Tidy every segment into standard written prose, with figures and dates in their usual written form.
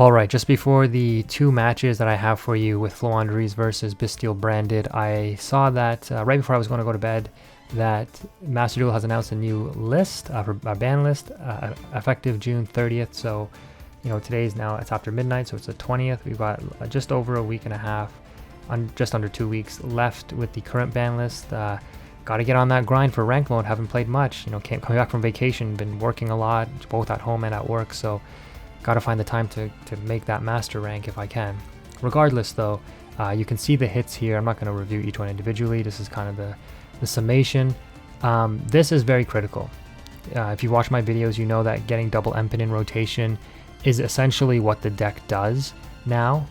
Alright, just before the two matches that I have for you with FLOOWANDEREEZE versus Bystial branded, I saw that right before I was going to go to bed that Master Duel has announced a new list, for a ban list, effective June 30th. So, you know, today's now, it's after midnight, so it's the 20th. We've got just over a week and a half, just under 2 weeks left with the current ban list. Got to get on that grind for rank mode. Haven't played much, you know, coming back from vacation, been working a lot, both at home and at work. So got to find the time to make that master rank if I can. Regardless though, you can see the hits here. I'm not going to review each one individually. This is kind of the summation. This is very critical. If you watch my videos, you know that getting double Empen in rotation is essentially what the deck does now.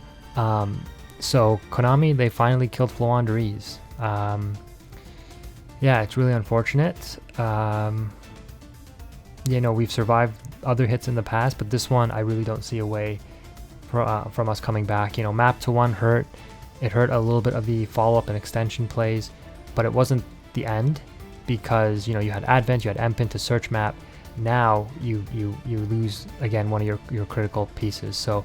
So Konami, they finally killed FLOOWANDEREEZE. Yeah, it's really unfortunate. You know, we've survived other hits in the past, but this one I really don't see a way from us coming back. You know, map to 1 hurt. It hurt a little bit of the follow-up and extension plays, but it wasn't the end, because you know, you had Advent, you had Empen to search map. Now you lose again one of your critical pieces. So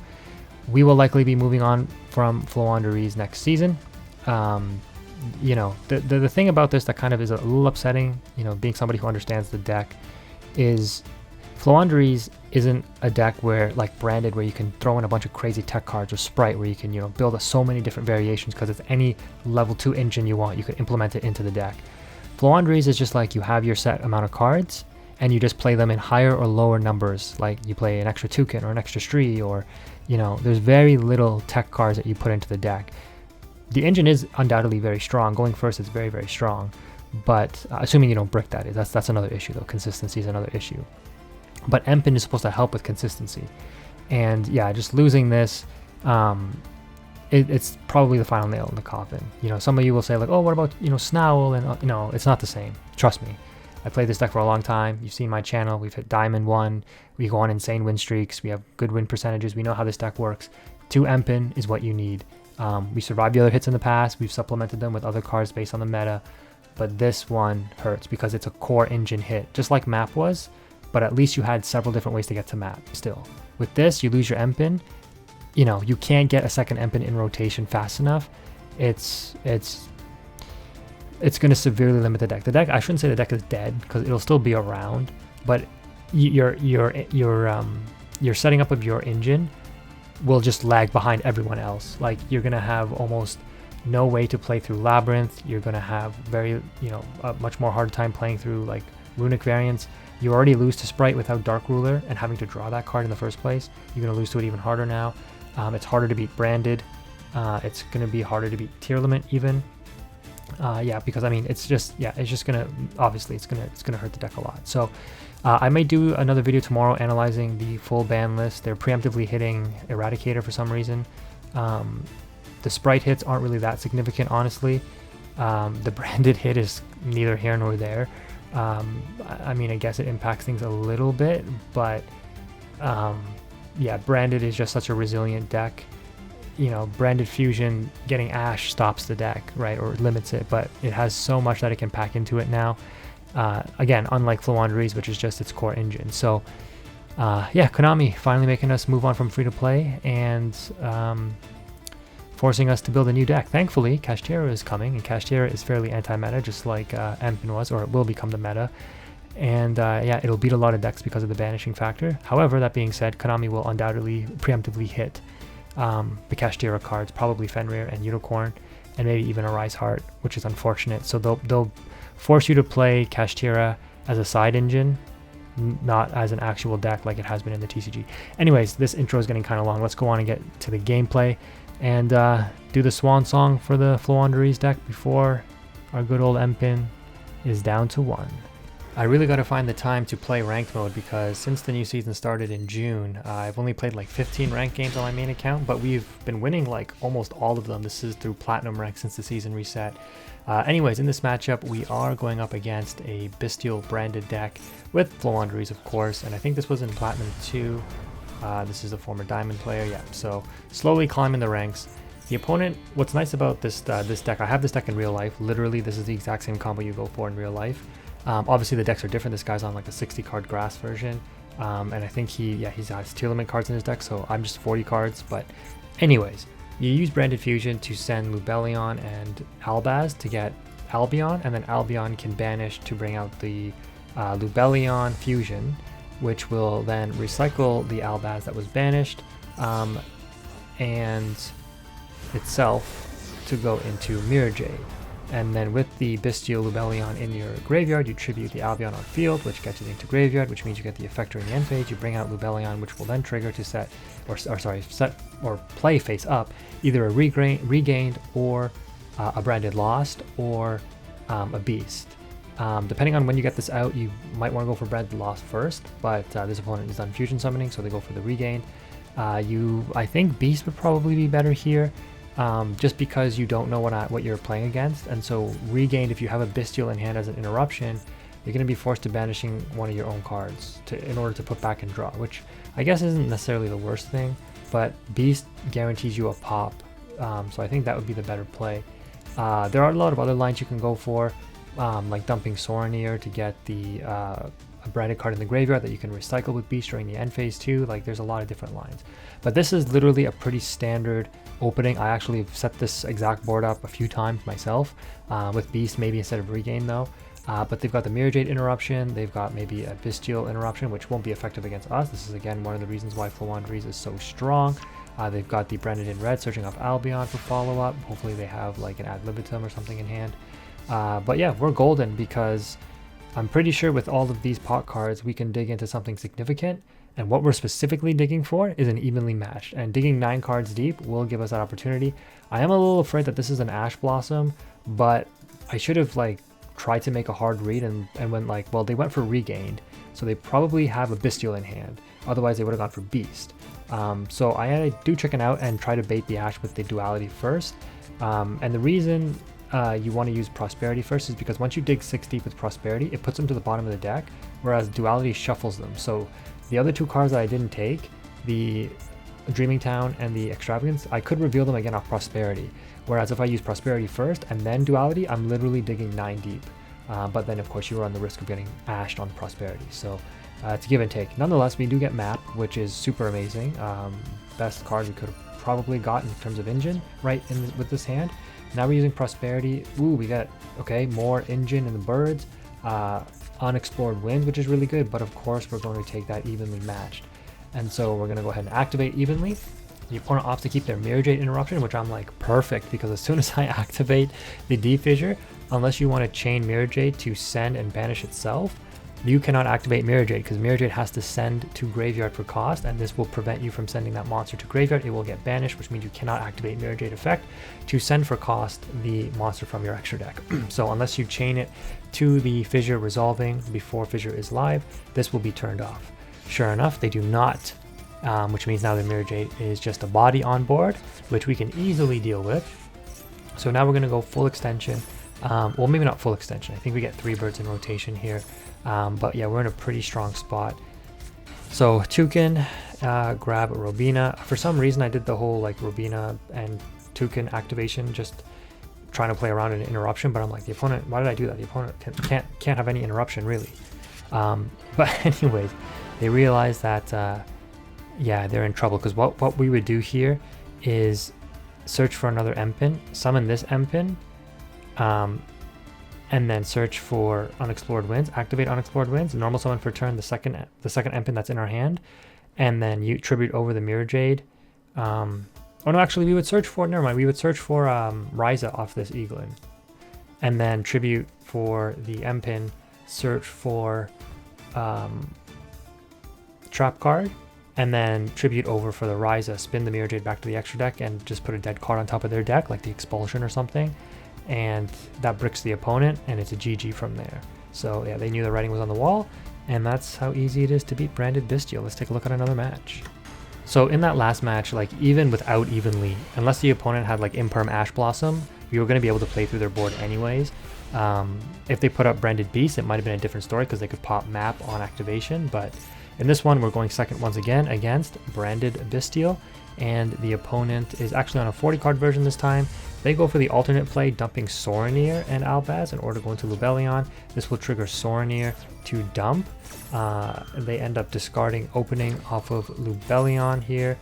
we will likely be moving on from FLOOWANDEREEZE next season. You know, the thing about this that kind of is a little upsetting, you know, being somebody who understands the deck, is FLOOWANDEREEZE isn't a deck where, like branded, where you can throw in a bunch of crazy tech cards or sprite, where you can, you know, build so many different variations, because it's any level 2 engine you want, you can implement it into the deck. FLOOWANDEREEZE is just like you have your set amount of cards and you just play them in higher or lower numbers, like you play an extra toucan or an extra Stree, or, you know, there's very little tech cards that you put into the deck. The engine is undoubtedly very strong. Going first is very, very strong, but assuming you don't brick, that is, that's another issue though. Consistency is another issue. But Empen is supposed to help with consistency, and yeah, just losing this, it's probably the final nail in the coffin. You know, some of you will say like, oh, what about, you know, Snowl, and you know, it's not the same. Trust me, I played this deck for a long time. You've seen my channel. We've hit Diamond 1. We go on insane win streaks. We have good win percentages. We know how this deck works. 2 Empen is what you need. We survived the other hits in the past. We've supplemented them with other cards based on the meta, but this one hurts because it's a core engine hit, just like map was. But at least you had several different ways to get to map still. With this, you lose your Empen. You know, you can't get a second Empen in rotation fast enough. It's going to severely limit the deck. The deck, I shouldn't say the deck is dead, because it'll still be around, but your setting up of your engine will just lag behind everyone else. Like, you're going to have almost no way to play through Labyrinth. You're going to have very, you know, a much more hard time playing through like runic variants. You already lose to Sprite without Dark Ruler and having to draw that card in the first place. You're going to lose to it even harder now. It's harder to beat branded. It's going to be harder to beat Tier Limit even. Yeah, because I mean, it's just, yeah, it's just going to, obviously it's going to hurt the deck a lot. So I may do another video tomorrow analyzing the full ban list. They're preemptively hitting Eradicator for some reason. The Sprite hits aren't really that significant, honestly. The branded hit is neither here nor there. I mean, I guess it impacts things a little bit, but yeah, branded is just such a resilient deck. You know, branded fusion, getting Ash stops the deck, right, or limits it, but it has so much that it can pack into it now. Again, unlike FLOOWANDEREEZE, which is just its core engine. So yeah, Konami finally making us move on from free to play and forcing us to build a new deck. Thankfully, Kashtira is coming, and Kashtira is fairly anti-meta, just like Empen was, or it will become the meta. And yeah, it'll beat a lot of decks because of the banishing factor. However, that being said, Konami will undoubtedly preemptively hit the Kashtira cards, probably Fenrir and Unicorn, and maybe even a Rise Heart, which is unfortunate. So they'll force you to play Kashtira as a side engine, not as an actual deck like it has been in the TCG. Anyways, this intro is getting kind of long. Let's go on and get to the gameplay and do the swan song for the FLOOWANDEREEZE deck before our good old Empen is down to 1. I really got to find the time to play ranked mode, because since the new season started in June, I've only played like 15 ranked games on my main account, but we've been winning like almost all of them. This is through Platinum rank since the season reset. Anyways, in this matchup, we are going up against a Bystial branded deck with FLOOWANDEREEZE, of course, and I think this was in Platinum 2. This is a former Diamond player, yeah, so slowly climbing the ranks. The opponent, what's nice about this deck, I have this deck in real life. Literally, this is the exact same combo you go for in real life. Obviously, the decks are different. This guy's on like a 60 card grass version. And I think he has tier limit cards in his deck, so I'm just 40 cards. But anyways, you use Branded Fusion to send Lubellion and Albaz to get Albion, and then Albion can banish to bring out the Lubellion Fusion, which will then recycle the Albaz that was banished and itself to go into Mirror Jade. And then with the Bystial Lubellion in your graveyard, you tribute the Albion on field, which gets it into graveyard, which means you get the effector in the end phase. You bring out Lubellion, which will then trigger to set or play face up either a regained or a branded lost or a beast. Depending on when you get this out, you might want to go for branded lost first, but this opponent is on fusion summoning, so they go for the regained. I think beast would probably be better here. Just because you don't know what you're playing against, and so regained, if you have a Bystial in hand as an interruption, you're going to be forced to banishing one of your own cards in order to put back and draw, which I guess isn't necessarily the worst thing, but beast guarantees you a pop, so I think that would be the better play. There are a lot of other lines you can go for, like dumping Soronir to get the a branded card in the graveyard that you can recycle with beast during the end phase too. Like, there's a lot of different lines, but this is literally a pretty standard opening. I actually have set this exact board up a few times myself, with beast maybe instead of regain though. But they've got the Mirror Jade interruption, they've got maybe a Bystial interruption, which won't be effective against us. This is again one of the reasons why FLOOWANDEREEZE is so strong. They've got the Branded in red searching off Albion for follow-up. Hopefully they have like an ad libitum or something in hand. But yeah, we're golden because I'm pretty sure with all of these pot cards we can dig into something significant, and what we're specifically digging for is an evenly matched, and digging 9 cards deep will give us that opportunity. I am a little afraid that this is an Ash Blossom, but I should have like tried to make a hard read and went like, well, they went for regained, so they probably have a Bystial in hand, otherwise they would have gone for beast. So I do chicken out and try to bait the Ash with the duality first, and the reason you want to use Prosperity first is because once you dig 6 deep with Prosperity, it puts them to the bottom of the deck, whereas Duality shuffles them. So the other 2 cards that I didn't take, the Dreaming Town and the Extravagance, I could reveal them again off Prosperity, whereas if I use Prosperity first and then Duality, I'm literally digging 9 deep. But then of course you run the risk of getting ashed on Prosperity, so it's give and take. Nonetheless, we do get Map, which is super amazing. Best card we could have probably got in terms of engine with this hand. Now we're using Prosperity. Ooh, we got, okay, more engine in the birds, unexplored winds, which is really good, but of course we're going to take that evenly matched. And so we're going to go ahead and activate evenly. The opponent opts to keep their Mirror Jade interruption, which I'm like, perfect, because as soon as I activate the Deep Fissure, unless you want to chain Mirror Jade to send and banish itself, you cannot activate Mirror Jade, because Mirror Jade has to send to graveyard for cost, and this will prevent you from sending that monster to graveyard. It will get banished, which means you cannot activate Mirror Jade effect to send for cost the monster from your extra deck. So unless you chain it to the Fissure resolving before Fissure is live, this will be turned off. Sure enough, they do not, which means now the Mirror Jade is just a body on board, which we can easily deal with. So now we're going to go full extension. Well, maybe not full extension. I think we get 3 birds in rotation here. But yeah, we're in a pretty strong spot. So Toucan, grab a Robina. For some reason I did the whole like Robina and Toucan activation, just trying to play around in an interruption, but I'm like, the opponent, why did I do that? The opponent can't have any interruption really. But anyways, they realize that yeah, they're in trouble, because what we would do here is search for another Empen, summon this Empen, and then search for Unexplored Winds, activate Unexplored Winds, normal summon for turn the second Empen that's in our hand, and then you tribute over the Mirror Jade. Oh no, actually we would search for, never mind, we would search for Ryza off this Eaglin, and then tribute for the Empen, search for Trap card, and then tribute over for the Ryza, spin the Mirror Jade back to the extra deck, and just put a dead card on top of their deck, like the Expulsion or something. And that bricks the opponent, and it's a GG from there. So yeah, they knew the writing was on the wall, and that's how easy it is to beat Branded Bystial. Let's take a look at another match. So in that last match, like even without evenly, unless the opponent had like Imperm Ash Blossom, we were going to be able to play through their board anyways. If they put up Branded Beast, it might have been a different story because they could pop Map on activation, but In this one, we're going second once again against Branded Bystial, and the opponent is actually on a 40 card version this time. They go for the alternate play, dumping Soronir and Albaz in order to go into Lubellion. This will trigger Soronir to dump. They end up discarding opening off of Lubellion here.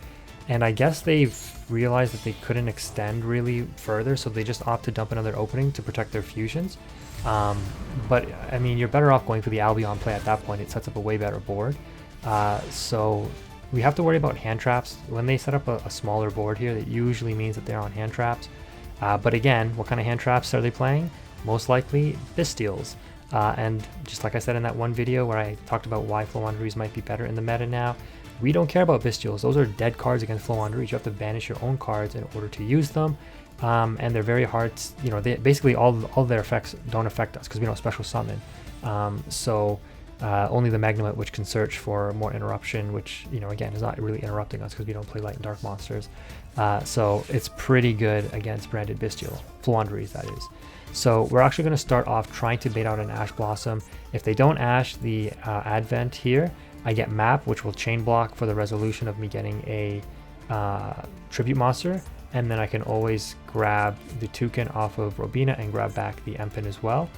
And I guess they've realized that they couldn't extend really further, so they just opt to dump another opening to protect their fusions. But I mean, you're better off going for the Albion play at that point. It sets up a way better board. So we have to worry about hand traps. When they set up a smaller board here, that usually means that they're on hand traps. But again, what kind of hand traps are they playing? Most likely Bystials. And just like I said in that one video where I talked about why Floowandereeze might be better in the meta now, we don't care about Bystials. Those are dead cards against Floowandereeze. You have to banish your own cards in order to use them. And they're very hard, you know, they basically all their effects don't affect us because we don't special summon. Only the Magnemite, which can search for more interruption, which, you know, again, is not really interrupting us because we don't play light and dark monsters. So it's pretty good against Branded Bystial, Floowandereeze that is. So we're actually going to start off trying to bait out an Ash Blossom. If they don't Ash the Advent here, I get Map, which will chain block for the resolution of me getting a Tribute Monster. And then I can always grab the Toucan off of Robina and grab back the Empen as well.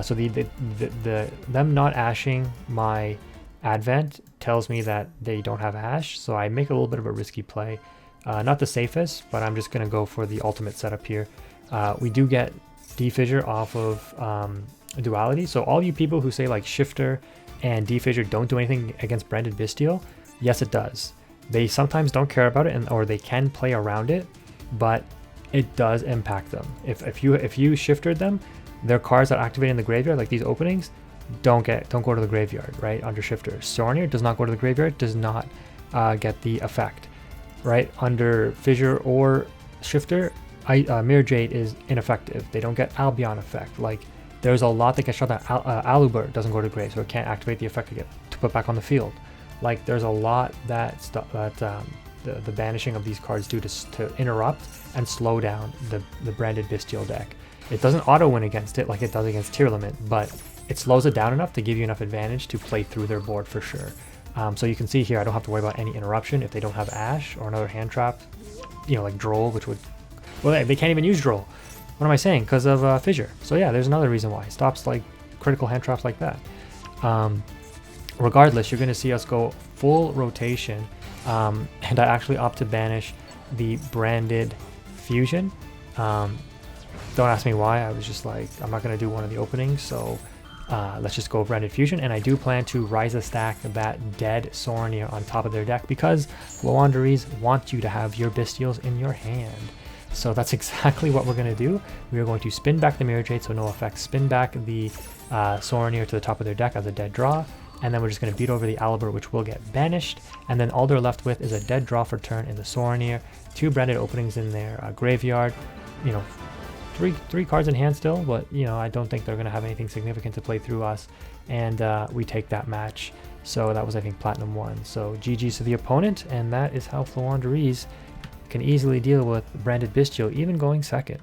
So them not ashing my Advent tells me that they don't have Ash, so I make a little bit of a risky play. Not the safest, but I'm just going to go for the ultimate setup here. We do get Defissure off of Duality, so all you people who say like Shifter and Defissure don't do anything against Branded Bystial, yes it does. They sometimes don't care about it, or they can play around it, but it does impact them. If you shifted them, their cards that activate in the graveyard, like these openings, don't go to the graveyard, right? Under Shifter. Soronir does not go to the graveyard, does not get the effect, right? Under Fissure or Shifter, Mirror Jade is ineffective. They don't get Albion effect. Like, there's a lot that gets shut down. Aluber doesn't go to grave, so it can't activate the effect to put back on the field. Like, there's a lot that the banishing of these cards do to interrupt and slow down the Branded Bystial deck. It doesn't auto win against it like it does against Tier Limit, but it slows it down enough to give you enough advantage to play through their board for sure. So you can see here, I don't have to worry about any interruption if they don't have Ash or another hand trap, you know, like Droll, which would, well, they can't even use Droll. What am I saying? Because of Fissure. So yeah, there's another reason why. It stops like critical hand traps like that. Regardless, you're going to see us go full rotation, and I actually opt to banish the Branded Fusion. Don't ask me why. I was just like, I'm not going to do one of the openings, so let's just go Branded Fusion. And I do plan to rise a stack that dead Soronir on top of their deck because Floowandereeze want you to have your Bystials in your hand. So that's exactly what we're going to do. We are going to spin back the Mirror Jade, so no effects. Spin back the Soronir to the top of their deck as a dead draw. And then we're just going to beat over the Aluber, which will get banished. And then all they're left with is a dead draw for turn in the Soronir. 2 branded openings in their graveyard. You know, three cards in hand still, but you know, I don't think they're going to have anything significant to play through us. And we take that match. So that was, I think, Platinum 1. So GG's to the opponent, and that is how Floowandereeze can easily deal with Branded Bystial, even going second.